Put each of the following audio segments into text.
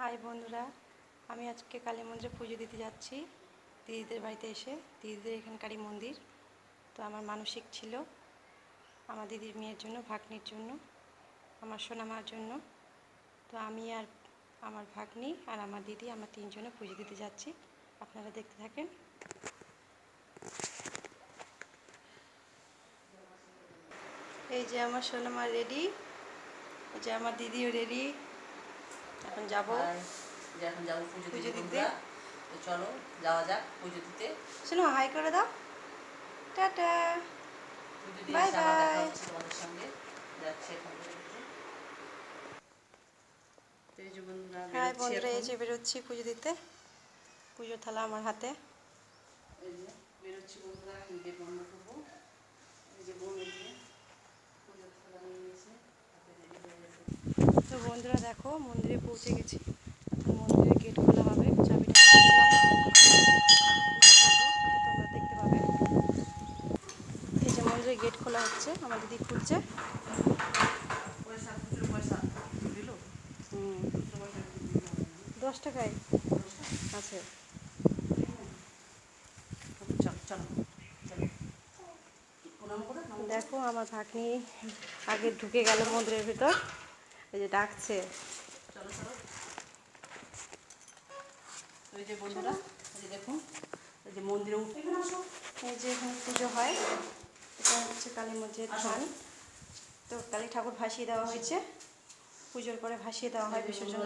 High বন্ধুরা, আমি আজকে কালী মন্দিরে পুজো দিতে যাচ্ছি দিদিদের বাড়িতে এসে। দিদিদের এখানকারই মন্দির। তো আমার মানসিক ছিল আমার দিদির মেয়ের জন্য, ভাগ্নির জন্য, আমার সোনামার জন্য। তো আমি আর আমার ভাগ্নি আর আমার দিদি, আমরা তিনজনে পুজো দিতে যাচ্ছি। আপনারা দেখতে থাকেন। এই যে আমার সোনামা রেডি, এই যে আমার দিদিও রেডি। এখন যাবো পুজো দিতে। তো চলো যাওয়া যাক পুজো দিতে। শোনো, হাই করে দাও, টাটা, পুজো দিয়ে বাই এসে আবার দেখা বাই। হচ্ছে তোমাদের সঙ্গে। যাচ্ছি এখন এই যে বন্ধুরা হাই বেরোচ্ছি বন্ধুরা, এই এখন। যে বেরোচ্ছি পুজো দিতে। পুজোর থালা আমার হাতে। এই যে বেরোচ্ছি বন্ধুরা, গেট বন্ধ করবো। এই যে বোন এসে পুজোর থালা নিয়ে নিয়েছে, হাতে রেডি হয়ে গেছে। তো বন্ধুরা দেখো, মন্দিরে পৌঁছে গেছি। এখন মন্দিরের গেট খোলা হবে, চাবিটা তোমরা দেখতে পাবে। এই যে মন্দিরের গেট খোলা হচ্ছে, আমার দিদি খুলছে। পয়সা খুচরো পয়সা দিল। 10 টাকায় আছে। দেখো আমার ভাগ্নি আগে ঢুকে গেল মন্দিরের ভিতর। এই যে ডাকছে। ওই যে বন্ধুরা, এই যে দেখুন, এই যে মন্দিরে উঠে এখানে আসো। এই যে এখানে পুজো হয়, এটা হচ্ছে কালী মন্দিরের থান। তো কালী ঠাকুর ভাসিয়ে দেওয়া হয়েছে। পুজোর পরে ভাসিয়ে দেওয়া হয়, বিসর্জন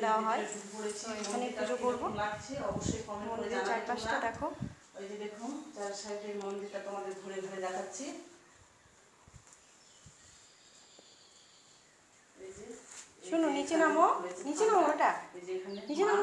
দেওয়া হয়। তো এখানে পুজো করবো। মন্দিরের চারপাশটা দেখো। ওই যে দেখুন, চার সাইডের মন্দিরটা তোমাদের ঘুরে ঘুরে দেখাচ্ছি। শোনো, নিচে নামো, নিচে নামো, ওটা নিচে নামো